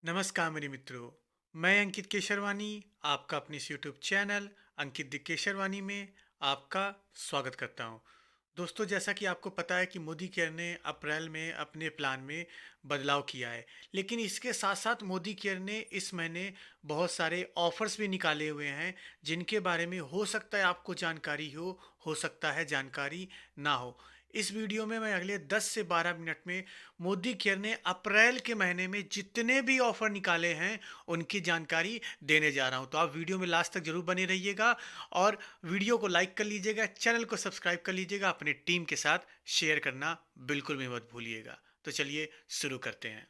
नमस्कार मेरे मित्रों। मैं अंकित केशरवानी आपका अपने इस YouTube channel Ankit the Kesharwani में आपका स्वागत करता हूं। दोस्तों, जैसा कि आपको पता है कि मोदी केयर ने अप्रैल में अपने प्लान में बदलाव किया है, लेकिन इसके साथ साथ मोदी केयर ने इस महीने बहुत सारे ऑफर्स भी निकाले हुए हैं जिनके बारे में हो सकता है आपको जानकारी हो सकता है जानकारी ना हो। इस वीडियो में मैं अगले 10 से 12 मिनट में मोदी केयर ने अप्रैल के महीने में जितने भी ऑफर निकाले हैं उनकी जानकारी देने जा रहा हूं। तो आप वीडियो में लास्ट तक जरूर बने रहिएगा और वीडियो को लाइक कर लीजिएगा, चैनल को सब्सक्राइब कर लीजिएगा, अपने टीम के साथ शेयर करना बिल्कुल भी मत भूलिएगा। तो चलिए शुरू करते हैं।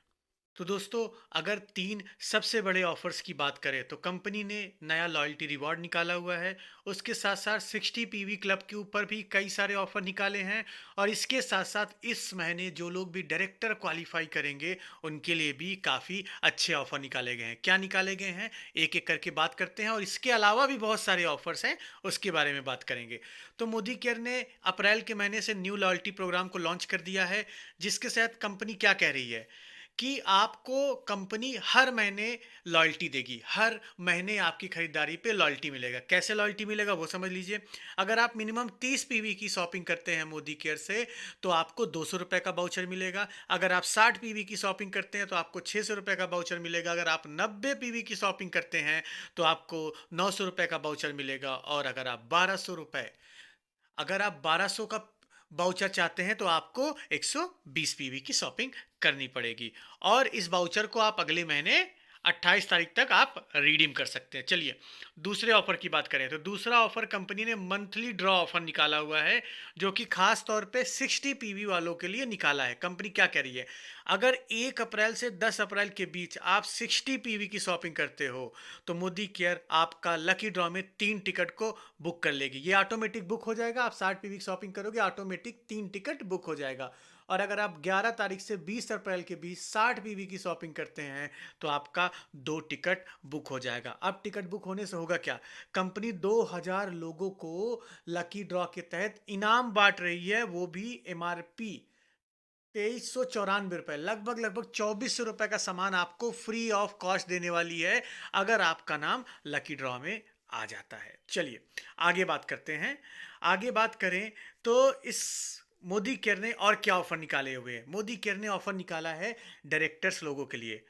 तो दोस्तों, अगर तीन सबसे बड़े ऑफर्स की बात करें तो कंपनी ने नया लॉयल्टी रिवॉर्ड निकाला हुआ है। उसके साथ साथ 60 पीवी क्लब के ऊपर भी कई सारे ऑफर निकाले हैं। और इसके साथ साथ इस महीने जो लोग भी डायरेक्टर क्वालिफाई करेंगे उनके लिए भी काफ़ी अच्छे ऑफर निकाले गए हैं। क्या निकाले गए हैं एक एक करके बात करते हैं, और इसके अलावा भी बहुत सारे ऑफर्स हैं उसके बारे में बात करेंगे। तो मोदी केयर ने अप्रैल के महीने से न्यू लॉयल्टी प्रोग्राम को लॉन्च कर दिया है, जिसके तहत कंपनी क्या कह रही है कि आपको कंपनी हर महीने लॉयल्टी देगी। हर महीने आपकी खरीदारी पे लॉयल्टी मिलेगा। कैसे लॉयल्टी मिलेगा वो समझ लीजिए। अगर आप मिनिमम 30 पीवी की शॉपिंग करते हैं मोदी केयर से तो आपको 200 रुपये का बाउचर मिलेगा। अगर आप 60 पीवी की शॉपिंग करते हैं तो आपको 600 रुपये का बाउचर मिलेगा। अगर आप 90 पीवी की शॉपिंग करते हैं तो आपको 900 रुपये का बाउचर मिलेगा। और अगर आप 1200 का बाउचर चाहते हैं तो आपको 120 पीवी की शॉपिंग करनी पड़ेगी। और इस बाउचर को आप अगले महीने 28 तारीख तक आप रिडीम कर सकते हैं। चलिए दूसरे ऑफर की बात करें तो दूसरा ऑफर कंपनी ने मंथली ड्रॉ ऑफर निकाला हुआ है, जो कि खास तौर पे 60 पीवी वालों के लिए निकाला है। कंपनी क्या कह रही है, अगर 1 अप्रैल से 10 अप्रैल के बीच आप 60 पीवी की शॉपिंग करते हो तो मोदी केयर आपका लकी ड्रॉ में 3 टिकट को बुक कर लेगी। ये ऑटोमेटिक बुक हो जाएगा। आप 60 पीवी की शॉपिंग करोगे, ऑटोमेटिक 3 टिकट बुक हो जाएगा। और अगर आप 11 तारीख से 20 अप्रैल के बीच 60 पीवी की शॉपिंग करते हैं तो आपका 2 टिकट बुक हो जाएगा। अब टिकट बुक होने से होगा क्या, कंपनी 2000 लोगों को लकी ड्रॉ के तहत इनाम बांट रही है, वो भी एमआरपी 2394 रुपये, लगभग 2400 रुपये का सामान आपको फ्री ऑफ कॉस्ट देने वाली है अगर आपका नाम लकी ड्रॉ में आ जाता है। चलिए आगे बात करते हैं। आगे बात करें तो इस मोदी केयर ने और क्या ऑफर निकाले हुए हैं। मोदी केयर ने ऑफर निकाला है डायरेक्टर्स लोगों के लिए।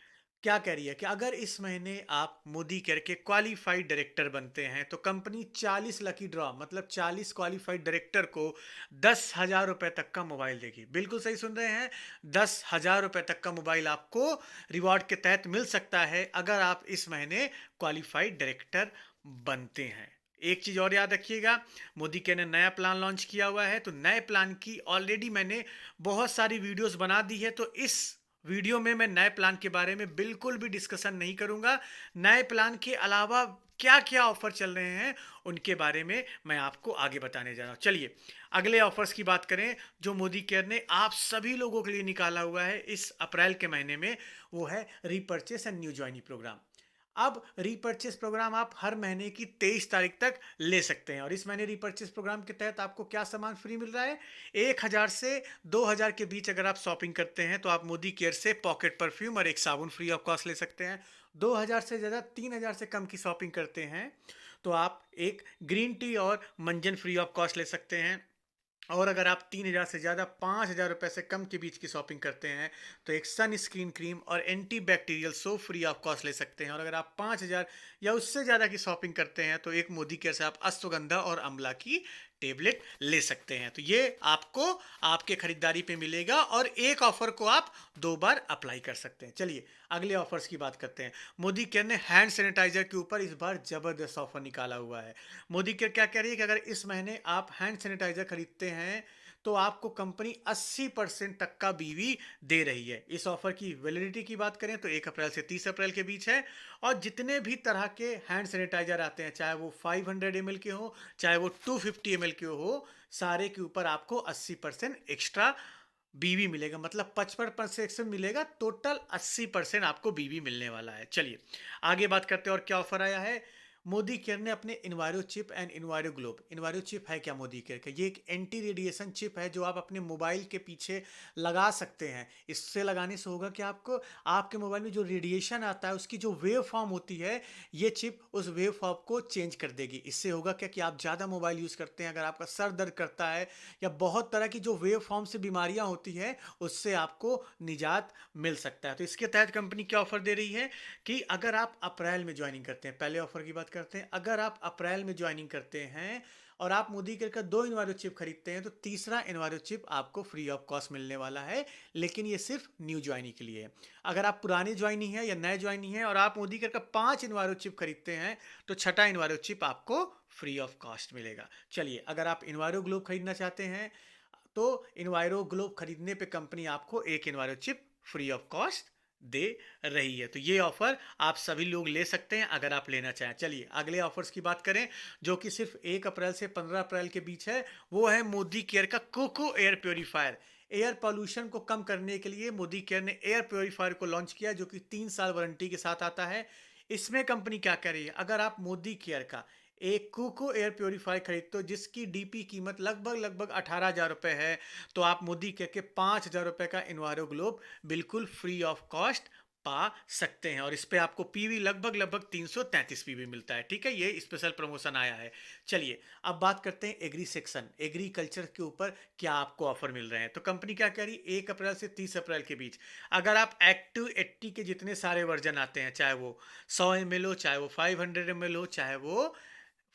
क्या कह रही है कि अगर इस महीने आप मोदी केयर के क्वालिफाइड डायरेक्टर बनते हैं तो कंपनी 40 लकी ड्रॉ मतलब 40 क्वालिफाइड डायरेक्टर को 10,000 रुपये तक का मोबाइल देगी। बिल्कुल सही सुन रहे हैं, 10,000 रुपये तक का मोबाइल आपको रिवॉर्ड के तहत मिल सकता है अगर आप इस महीने क्वालिफाइड डायरेक्टर बनते हैं। एक चीज और याद रखिएगा, मोदी केयर ने नया प्लान लॉन्च किया हुआ है। तो नए प्लान की ऑलरेडी मैंने बहुत सारी वीडियोस बना दी है, तो इस वीडियो में मैं नए प्लान के बारे में बिल्कुल भी डिस्कशन नहीं करूंगा। नए प्लान के अलावा क्या क्या ऑफर चल रहे हैं उनके बारे में मैं आपको आगे बताने जा रहा हूं। चलिए अगले ऑफर्स की बात करें जो मोदी केयर ने आप सभी लोगों के लिए निकाला हुआ है इस अप्रैल के महीने में, वो है repurchase and new joining programme. अब रीपर्चेस प्रोग्राम आप हर महीने की 23 तारीख तक ले सकते हैं। और इस महीने रीपर्चेस प्रोग्राम के तहत आपको क्या सामान फ्री मिल रहा है, 1000 से 2000 के बीच अगर आप शॉपिंग करते हैं तो आप मोदी केयर से पॉकेट परफ्यूम और एक साबुन फ्री ऑफ कॉस्ट ले सकते हैं। 2000 से ज़्यादा 3000 से कम की शॉपिंग करते हैं तो आप एक ग्रीन टी और मंजन फ्री ऑफ कॉस्ट ले सकते हैं। और अगर आप 3000 से ज़्यादा 5000 रुपये से कम के बीच की शॉपिंग करते हैं तो एक सन स्क्रीन क्रीम और anti bacterial soap free of cost ले सकते हैं। और अगर आप 5000 या उससे ज़्यादा की शॉपिंग करते हैं तो एक मोदी केयर से आप अश्वगंधा और अमला की टेबलेट ले सकते हैं। तो ये आपको आपके खरीदारी पे मिलेगा और एक ऑफर को आप 2 बार अप्लाई कर सकते हैं। चलिए अगले ऑफर्स की बात करते हैं। मोदी केयर ने हैंड सैनिटाइजर के ऊपर इस बार जबरदस्त ऑफर निकाला हुआ है। मोदी केयर क्या कह रही है कि अगर इस महीने आप हैंड सैनिटाइजर खरीदते हैं तो आपको कंपनी 80% तक का बीवी दे रही है। इस ऑफर की वैलिडिटी की बात करें तो 1 अप्रैल से 30 अप्रैल के बीच है। और जितने भी तरह के हैंड सैनिटाइजर आते हैं, चाहे वो 500 ml के हो चाहे वो 250 ml के हो, सारे के ऊपर आपको 80% एक्स्ट्रा बीवी मिलेगा। मतलब 55% मिलेगा, टोटल 80% आपको बीवी मिलने वाला है। चलिए आगे बात करते हैं और क्या ऑफर आया है। मोदी केयर ने अपने इन्वायरो चिप एंड इन्वायरो ग्लोब, इन्वायरो चिप है क्या मोदी केयर का, ये एक एंटी रेडिएशन चिप है जो आप अपने मोबाइल के पीछे लगा सकते हैं। इससे लगाने से होगा कि आपको आपके मोबाइल में जो रेडिएशन आता है उसकी जो वेव फॉर्म होती है, ये चिप उस वेव फॉर्म को चेंज कर देगी। इससे होगा क्या कि आप ज़्यादा मोबाइल यूज़ करते हैं, अगर आपका सर दर्द करता है या बहुत तरह की जो वेव फॉर्म से बीमारियां होती हैं, उससे आपको निजात मिल सकता है। तो इसके तहत कंपनी क्या ऑफर दे रही है कि अगर आप अप्रैल में ज्वाइनिंग करते हैं, पहले ऑफर की बात करते हैं, अगर आप अप्रैल में ज्वाइनिंग करते हैं और आप मोदी केयर का 2 इन्वायरो चिप खरीदते हैं तो तीसरा इन्वायरो चिप आपको फ्री ऑफ कॉस्ट मिलने वाला है, लेकिन ये सिर्फ न्यू ज्वाइनिंग के लिए है। अगर आप पुरानी ज्वाइनिंग है या नए ज्वाइनिंग है और आप मोदी केयर का 5 इन्वायरो चिप खरीदते हैं तो छठा इन्वायरो चिप आपको फ्री ऑफ कॉस्ट मिलेगा। चलिए, अगर आप इन्वायरो ग्लोब खरीदना चाहते हैं तो इन्वायरो ग्लोब खरीदने पे कंपनी आपको एक enviro chip free of cost दे रही है। तो ये ऑफर आप सभी लोग ले सकते हैं अगर आप लेना चाहें। चलिए अगले ऑफर्स की बात करें जो कि सिर्फ 1 अप्रैल से 15 अप्रैल के बीच है। वो है मोदी केयर का कोको एयर प्योरीफायर। एयर पॉल्यूशन को कम करने के लिए मोदी केयर ने एयर प्योरीफायर को लॉन्च किया जो कि 3 साल वारंटी के साथ आता है। इसमें कंपनी क्या कर रही है, अगर आप मोदी केयर का एक कोको एयर प्योरीफायर खरीदते हो जिसकी डीपी कीमत लगभग 18,000 रुपये है, तो आप मोदी केयर के 5,000 रुपये का इन्वायरो ग्लोब बिल्कुल फ्री ऑफ कॉस्ट पा सकते हैं। और इस पे आपको पीवी लगभग 333 पीवी मिलता है। ठीक है, ये स्पेशल प्रमोशन आया है। चलिए अब बात करते हैं एग्री सेक्शन, एग्रीकल्चर के ऊपर क्या आपको ऑफर मिल रहे हैं। तो कंपनी क्या कह रही है, 1 अप्रैल से 30 अप्रैल के बीच अगर आप एक्टिव 80 के जितने सारे वर्जन आते हैं, चाहे वो 100 ml हो, चाहे वो 500 ml हो, चाहे वो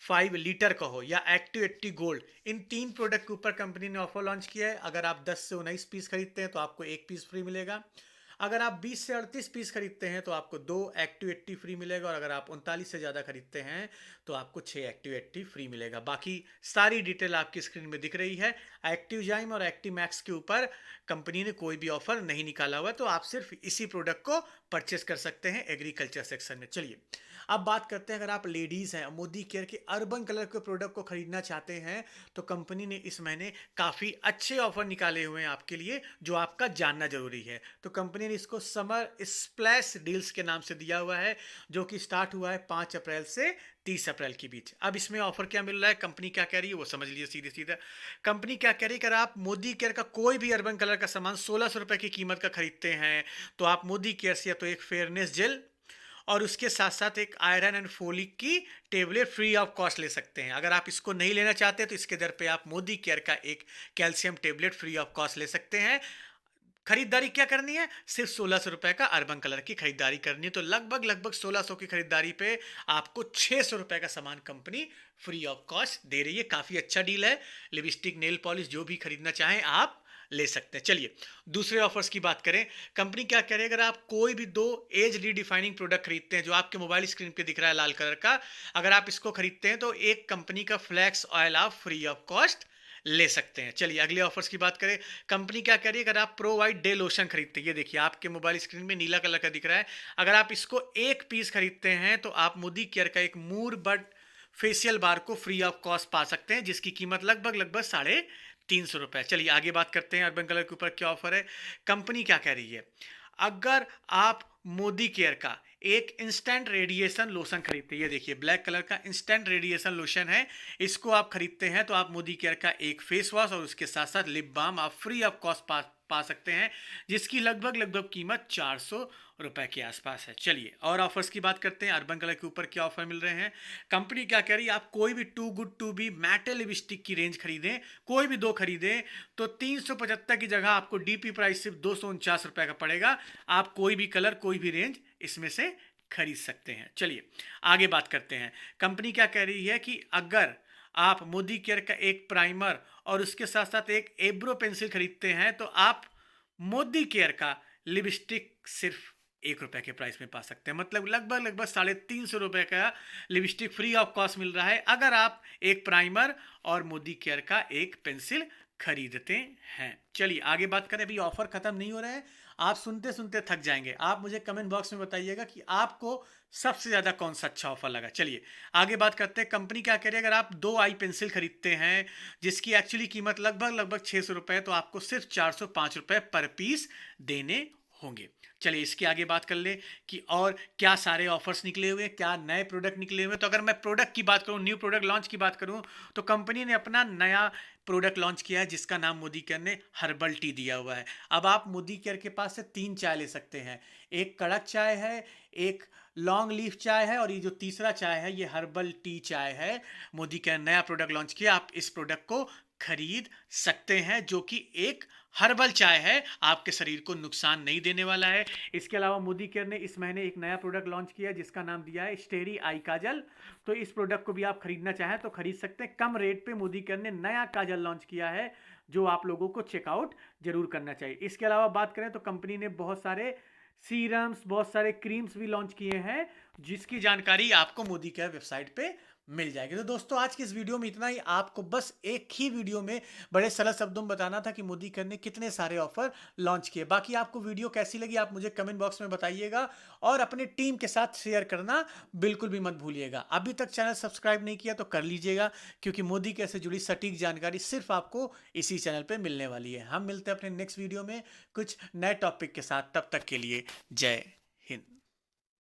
5 लीटर का हो या एक्टिव 80 गोल्ड, इन 3 प्रोडक्ट के ऊपर कंपनी ने ऑफर लॉन्च किया है। अगर आप 10 से 19 पीस खरीदते हैं तो आपको 1 पीस फ्री मिलेगा। अगर आप 20 से 38 पीस खरीदते हैं तो आपको 2 एक्टिव 80 फ्री मिलेगा। और अगर आप 39 से ज़्यादा खरीदते हैं तो आपको 6 एक्टिव 80 फ्री मिलेगा। बाकी सारी डिटेल आपकी स्क्रीन में दिख रही है। एक्टिव जाइम और एक्टिव मैक्स के ऊपर कंपनी ने कोई भी ऑफर नहीं निकाला हुआ है, तो आप सिर्फ इसी प्रोडक्ट को परचेस कर सकते हैं एग्रीकल्चर सेक्शन में। चलिए अब बात करते हैं, अगर आप लेडीज़ हैं मोदी केयर के अर्बन कलर के प्रोडक्ट को खरीदना चाहते हैं तो कंपनी ने इस महीने काफ़ी अच्छे ऑफर निकाले हुए हैं आपके लिए जो आपका जानना जरूरी है। तो कंपनी ने इसको समर स्प्लैश डील्स के नाम से दिया हुआ है जो कि स्टार्ट हुआ है 5 अप्रैल से 30 अप्रैल के बीच। अब इसमें ऑफर क्या मिल रहा है, कंपनी क्या कह रही है वो समझ लीजिए सीधे सीधा। कंपनी क्या कह रही है, अगर आप मोदी केयर का कोई भी अर्बन कलर का सामान 1600 रुपये की कीमत का खरीदते हैं तो आप मोदी केयर से या तो एक फेयरनेस जेल और उसके साथ साथ एक आयरन एंड फोलिक की टेबलेट फ्री ऑफ कॉस्ट ले सकते हैं। अगर आप इसको नहीं लेना चाहते तो इसके दर पे आप मोदी केयर का एक calcium tablet free of cost ले सकते हैं। खरीदारी क्या करनी है, सिर्फ 1600 रुपए का अर्बन कलर की खरीदारी करनी है। तो लगभग 1600 की खरीदारी पे आपको 600 रुपए का सामान कंपनी फ्री ऑफ कॉस्ट दे रही है। काफ़ी अच्छा डील है। लिपस्टिक, नेल पॉलिश जो भी खरीदना चाहें आप ले सकते हैं। चलिए दूसरे ऑफर्स की बात करें। कंपनी क्या कह रही है, अगर आप कोई भी 2 एज रीडिफाइनिंग प्रोडक्ट खरीदते हैं जो आपके मोबाइल स्क्रीन पे दिख रहा है लाल कलर का, अगर आप इसको खरीदते हैं तो एक कंपनी का फ्लैक्स ऑयल आप फ्री ऑफ कॉस्ट ले सकते हैं। चलिए अगले ऑफर्स की बात करें। कंपनी क्या कह रही है, अगर आप प्रो वाइट डे लोशन खरीदते हैं, ये देखिए आपके मोबाइल स्क्रीन में नीला कलर का दिख रहा है, अगर आप इसको 1 पीस खरीदते हैं तो आप मोदी केयर का एक मूर बड फेशियल बार को फ्री ऑफ कॉस्ट पा सकते हैं जिसकी कीमत लगभग 350 रुपए। चलिए आगे बात करते हैं अर्बन कलर के ऊपर क्या ऑफर है। कंपनी क्या कह रही है, अगर आप मोदी केयर का एक इंस्टेंट रेडिएशन लोशन खरीदते हैं, ये देखिए ब्लैक कलर का इंस्टेंट रेडिएशन लोशन है, इसको आप खरीदते हैं तो आप मोदी केयर का एक फेस वॉश और उसके साथ साथ लिप बाम आप फ्री ऑफ कॉस्ट पा सकते हैं जिसकी लगभग कीमत 400 रुपए के आसपास है। चलिए और ऑफर्स की बात करते हैं। अर्बन कलर के ऊपर क्या ऑफर मिल रहे हैं। कंपनी क्या कह रही है, आप कोई भी too good to be matte lipstick की रेंज खरीदें, कोई भी 2 खरीदें तो 375 की जगह आपको डीपी प्राइस सिर्फ 249 रुपए का पड़ेगा। आप कोई भी कलर कोई भी रेंज इसमें से खरीद सकते हैं। चलिए आगे बात करते हैं। कंपनी क्या कह रही है कि अगर आप मोदी केयर का एक प्राइमर और उसके साथ साथ एक एब्रो पेंसिल खरीदते हैं तो आप मोदी केयर का लिपस्टिक सिर्फ 1 रुपए के प्राइस में पा सकते हैं। मतलब लगभग 350 रुपए का लिपस्टिक फ्री ऑफ कॉस्ट मिल रहा है अगर आप एक प्राइमर और मोदी केयर का एक पेंसिल खरीदते हैं। चलिए आगे बात करें। अभी ऑफर खत्म नहीं हो रहा है, आप सुनते सुनते थक जाएंगे। आप मुझे कमेंट बॉक्स में बताइएगा कि आपको सबसे ज़्यादा कौन सा अच्छा ऑफर लगा। चलिए आगे बात करते हैं। कंपनी क्या कह रही है, अगर आप 2 आई पेंसिल खरीदते हैं जिसकी एक्चुअली कीमत लगभग 600 रुपये, तो आपको सिर्फ 405 रुपये पर पीस देने होंगे। चलिए इसके आगे बात कर ले कि और क्या सारे ऑफर्स निकले हुए हैं, क्या नए प्रोडक्ट निकले हुए हैं। तो अगर मैं प्रोडक्ट की बात करूं, न्यू प्रोडक्ट लॉन्च की बात करूं, तो कंपनी ने अपना नया प्रोडक्ट लॉन्च किया है जिसका नाम मोदी केयर ने हर्बल टी दिया हुआ है। अब आप मोदी केयर के पास से 3 चाय ले सकते हैं, एक कड़क चाय है, एक लॉन्ग लीफ चाय है, और ये जो तीसरा चाय है ये हर्बल टी चाय है। मोदी केयर नया प्रोडक्ट लॉन्च किया, आप इस प्रोडक्ट को खरीद सकते हैं, जो कि एक हर्बल चाय है, आपके शरीर को नुकसान नहीं देने वाला है। इसके अलावा मोदी केयर ने इस महीने एक नया प्रोडक्ट लॉन्च किया है जिसका नाम दिया है स्टेरी आई काजल। तो इस प्रोडक्ट को भी आप खरीदना चाहें तो खरीद सकते हैं। कम रेट पे मोदी केयर ने नया काजल लॉन्च किया है जो आप लोगों को चेकआउट जरूर करना चाहिए। इसके अलावा बात करें तो कंपनी ने बहुत सारे सीरम्स, बहुत सारे क्रीम्स भी लॉन्च किए हैं जिसकी जानकारी आपको मोदी केयर वेबसाइट पे मिल जाएगी। तो दोस्तों आज की इस वीडियो में इतना ही। आपको बस एक ही वीडियो में बड़े सरल शब्दों में बताना था कि मोदी केयर ने कितने सारे ऑफर लॉन्च किए। बाकी आपको वीडियो कैसी लगी आप मुझे कमेंट बॉक्स में बताइएगा, और अपनी टीम के साथ शेयर करना बिल्कुल भी मत भूलिएगा। अभी तक चैनल सब्सक्राइब नहीं किया तो कर लीजिएगा, क्योंकि मोदी केयर से जुड़ी सटीक जानकारी सिर्फ आपको इसी चैनल पर मिलने वाली है। हम मिलते हैं अपने नेक्स्ट वीडियो में कुछ नए टॉपिक के साथ। तब तक के लिए जय हिंद।